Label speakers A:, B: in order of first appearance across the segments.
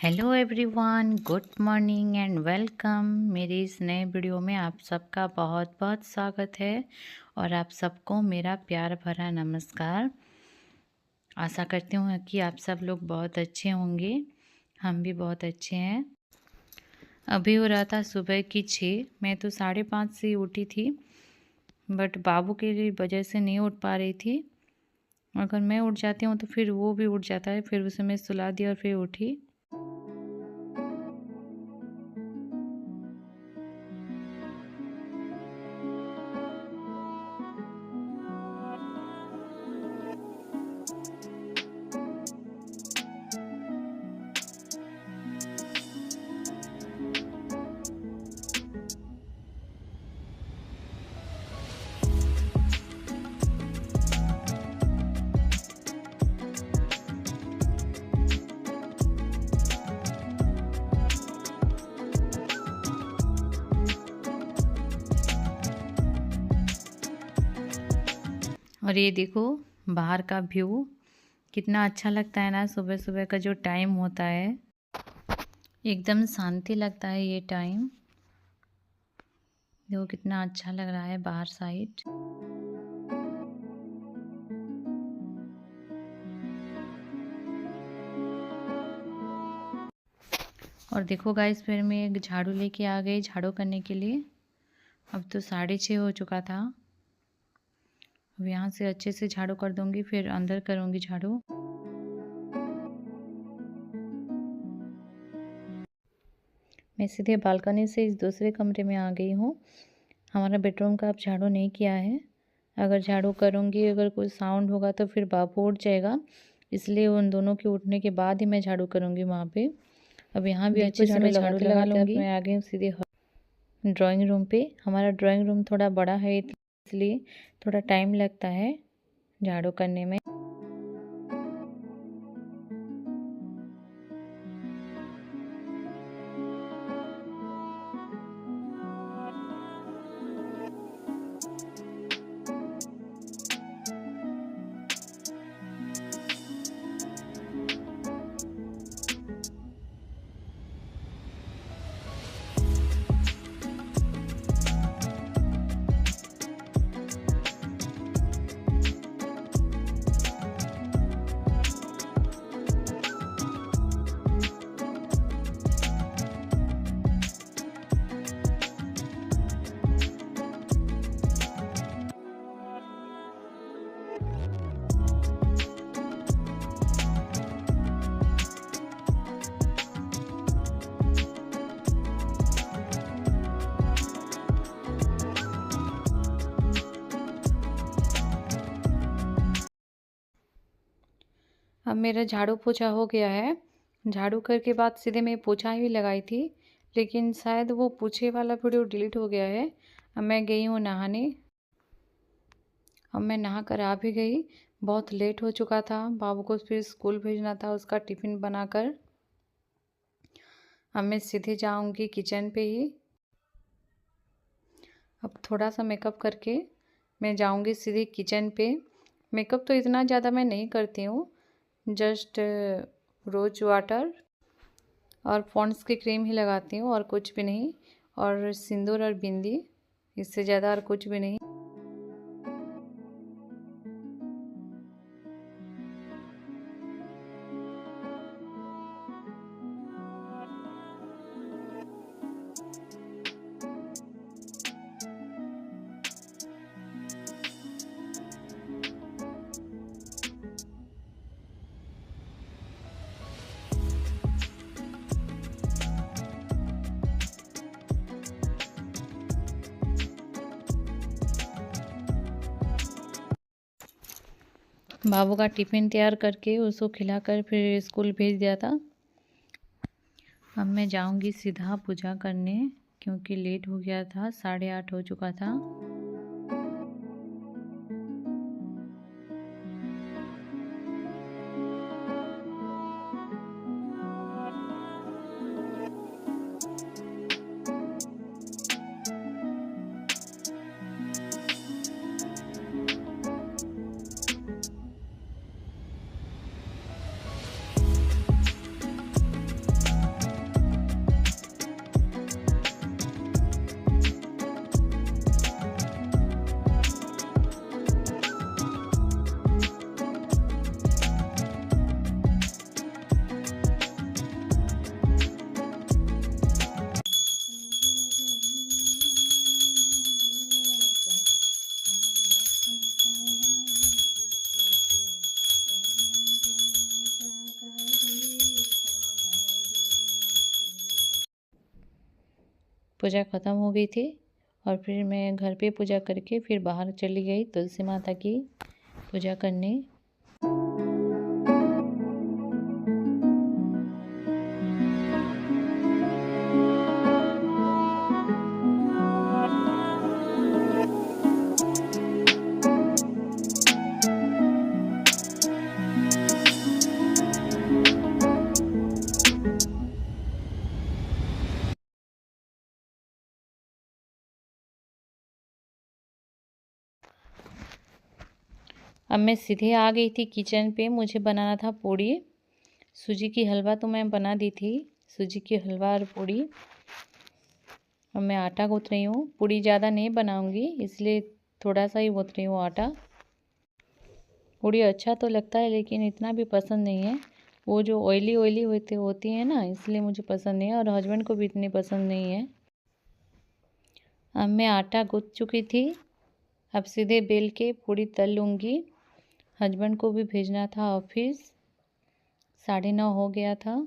A: Hello everyone, good morning and welcome. मेरी इस नए वीडियो में आप सबका बहुत बहुत स्वागत है और आप सबको मेरा प्यार भरा नमस्कार। आशा करती हूँ कि आप सब लोग बहुत अच्छे होंगे। हम भी बहुत अच्छे हैं। अभी हो रहा था सुबह की 6। मैं तो 5:30 से ही उठी थी, बट बाबू की वजह से नहीं उठ पा रही थी। अगर मैं उठ जाती हूँ तो फिर वो भी उठ जाता है, फिर उसे मैं सुला दी और फिर उठी। और ये देखो बाहर का व्यू कितना अच्छा लगता है ना। सुबह सुबह का जो टाइम होता है एकदम शांति लगता है। ये टाइम देखो कितना अच्छा लग रहा है बाहर साइड। और देखो गाइस, फिर मैं एक झाड़ू लेके आ गई झाड़ू करने के लिए। अब तो 6:30 हो चुका था। अब यहाँ से अच्छे से झाड़ू कर दूंगी, फिर अंदर करूंगी झाड़ू। मैं सीधे बालकनी से इस दूसरे कमरे में आ गई हूँ। हमारा बेडरूम का अब झाड़ू नहीं किया है। अगर झाड़ू करूँगी, अगर कोई साउंड होगा तो फिर बाबू उठ जाएगा, इसलिए उन दोनों के उठने के बाद ही मैं झाड़ू करूँगी वहाँ पे। अब यहाँ भी अच्छे से मैं झाड़ू लगा लूँगी। मैं आ गई हूँ सीधे ड्राइंग रूम पे। हमारा ड्राइंग रूम थोड़ा बड़ा है, इसलिए थोड़ा टाइम लगता है झाड़ू करने में। अब मेरा झाड़ू पोछा हो गया है। झाड़ू करके बाद सीधे मैं पोछा ही लगाई थी, लेकिन शायद वो पोछे वाला वीडियो डिलीट हो गया है। अब मैं गई हूँ नहाने। अब मैं नहा कर आ भी गई। बहुत लेट हो चुका था, बाबू को फिर स्कूल भेजना था, उसका टिफ़िन बनाकर। अब मैं सीधे जाऊँगी किचन पे ही। अब थोड़ा सा मेकअप करके मैं जाऊँगी सीधे किचन पे। मेकअप तो इतना ज़्यादा मैं नहीं करती हूँ, जस्ट रोज़ वाटर और पॉन्ड्स की क्रीम ही लगाती हूँ और कुछ भी नहीं। और सिंदूर और बिंदी, इससे ज़्यादा और कुछ भी नहीं। बाबू का टिफ़िन तैयार करके उसको खिलाकर फिर स्कूल भेज दिया था। अब मैं जाऊंगी सीधा पूजा करने, क्योंकि लेट हो गया था, 8:30 हो चुका था। पूजा ख़त्म हो गई थी और फिर मैं घर पे पूजा करके फिर बाहर चली गई तुलसी माता की पूजा करने। अब मैं सीधे आ गई थी किचन पे। मुझे बनाना था पूड़ी। सूजी की हलवा तो मैं बना दी थी, सूजी की हलवा और पूड़ी। अब मैं आटा गूँथ रही हूँ। पूड़ी ज़्यादा नहीं बनाऊँगी इसलिए थोड़ा सा ही गूँथ रही हूँ आटा। पूड़ी अच्छा तो लगता है लेकिन इतना भी पसंद नहीं है। वो जो ऑयली ऑयली होती है ना, इसलिए मुझे पसंद नहीं है और हस्बैंड को भी इतनी पसंद नहीं है। अब मैं आटा गूँथ चुकी थी। अब सीधे बेल के पूड़ी तल लूँगी। हस्बैंड को भी भेजना था ऑफिस, 9:30 हो गया था।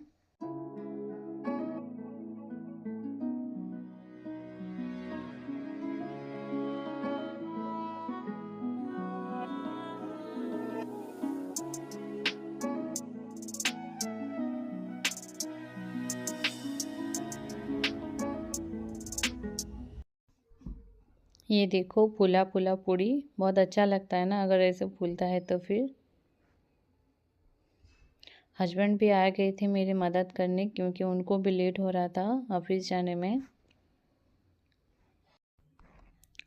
A: ये देखो फूला फूला पूड़ी, बहुत अच्छा लगता है ना अगर ऐसे फूलता है तो। फिर हस्बैंड भी आ गए थे मेरी मदद करने क्योंकि उनको भी लेट हो रहा था ऑफिस जाने में।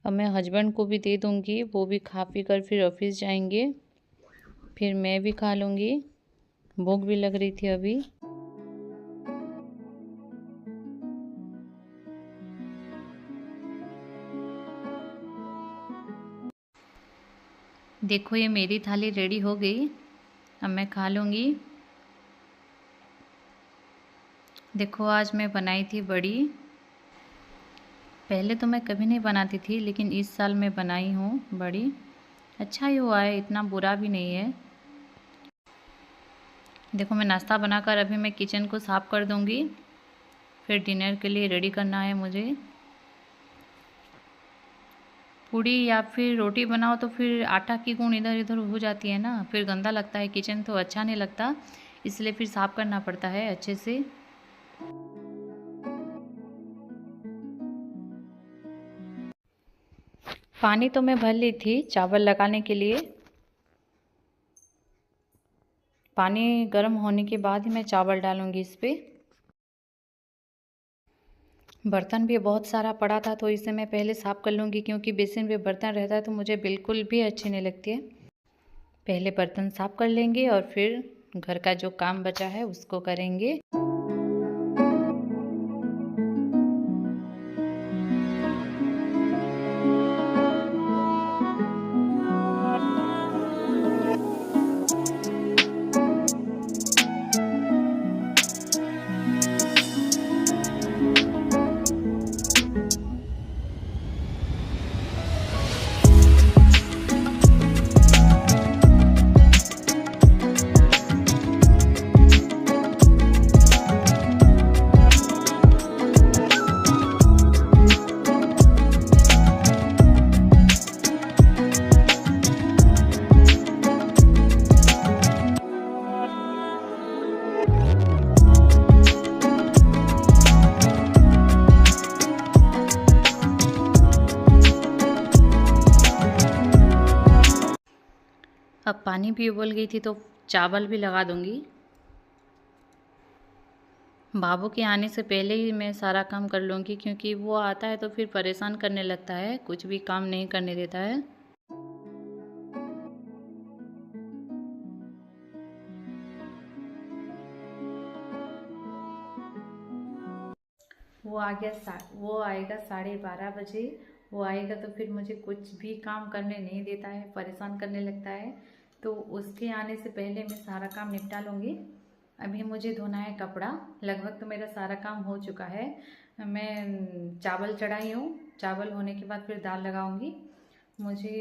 A: अब मैं हस्बैंड को भी दे दूँगी, वो भी खा पी कर फिर ऑफिस जाएंगे। फिर मैं भी खा लूँगी, भूख भी लग रही थी अभी। देखो ये मेरी थाली रेडी हो गई, अब मैं खा लूँगी। देखो आज मैं बनाई थी बड़ी। पहले तो मैं कभी नहीं बनाती थी लेकिन इस साल मैं बनाई हूँ बड़ी। अच्छा ही हुआ है, इतना बुरा भी नहीं है। देखो मैं नाश्ता बनाकर अभी मैं किचन को साफ़ कर दूँगी, फिर डिनर के लिए रेडी करना है मुझे। पूड़ी या फिर रोटी बनाओ तो फिर आटा की गूंद इधर इधर हो जाती है ना, फिर गंदा लगता है किचन, तो अच्छा नहीं लगता, इसलिए फिर साफ़ करना पड़ता है अच्छे से। पानी तो मैं भर ली थी चावल लगाने के लिए। पानी गर्म होने के बाद ही मैं चावल डालूँगी इस पर। बर्तन भी बहुत सारा पड़ा था तो इसे मैं पहले साफ़ कर लूँगी क्योंकि बेसिन पे बर्तन रहता है तो मुझे बिल्कुल भी अच्छी नहीं लगती है। पहले बर्तन साफ़ कर लेंगे और फिर घर का जो काम बचा है उसको करेंगे। अब पानी भी उबल गई थी तो चावल भी लगा दूंगी। बाबू के आने से पहले ही मैं सारा काम कर लूँगी क्योंकि वो आता है तो फिर परेशान करने लगता है, कुछ भी काम नहीं करने देता है। वो आएगा 12:30 बजे। वो आएगा तो फिर मुझे कुछ भी काम करने नहीं देता है, परेशान करने लगता है, तो उसके आने से पहले मैं सारा काम निपटा लूँगी। अभी मुझे धोना है कपड़ा, लगभग तो मेरा सारा काम हो चुका है। मैं चावल चढ़ाई हूँ, चावल होने के बाद फिर दाल लगाऊंगी। मुझे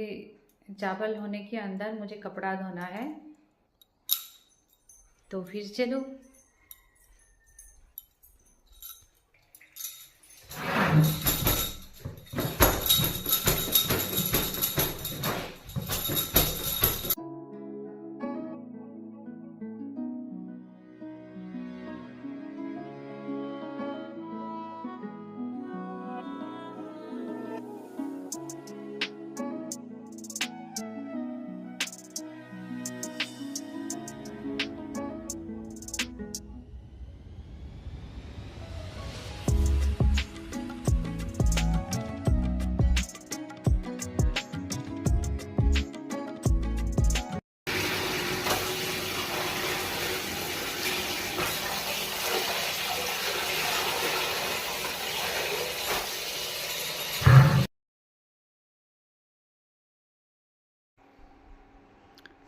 A: चावल होने के अंदर मुझे कपड़ा धोना है, तो फिर चलो।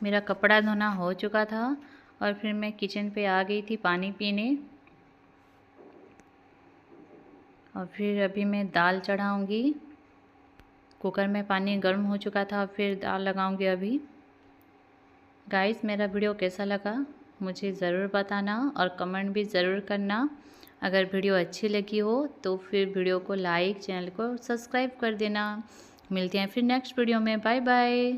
A: मेरा कपड़ा धोना हो चुका था और फिर मैं किचन पे आ गई थी पानी पीने। और फिर अभी मैं दाल चढ़ाऊँगी। कुकर में पानी गर्म हो चुका था, फिर दाल लगाऊंगी अभी। गाइस, मेरा वीडियो कैसा लगा मुझे ज़रूर बताना और कमेंट भी ज़रूर करना। अगर वीडियो अच्छी लगी हो तो फिर वीडियो को लाइक, चैनल को सब्सक्राइब कर देना। मिलते हैं फिर नेक्स्ट वीडियो में। Bye bye.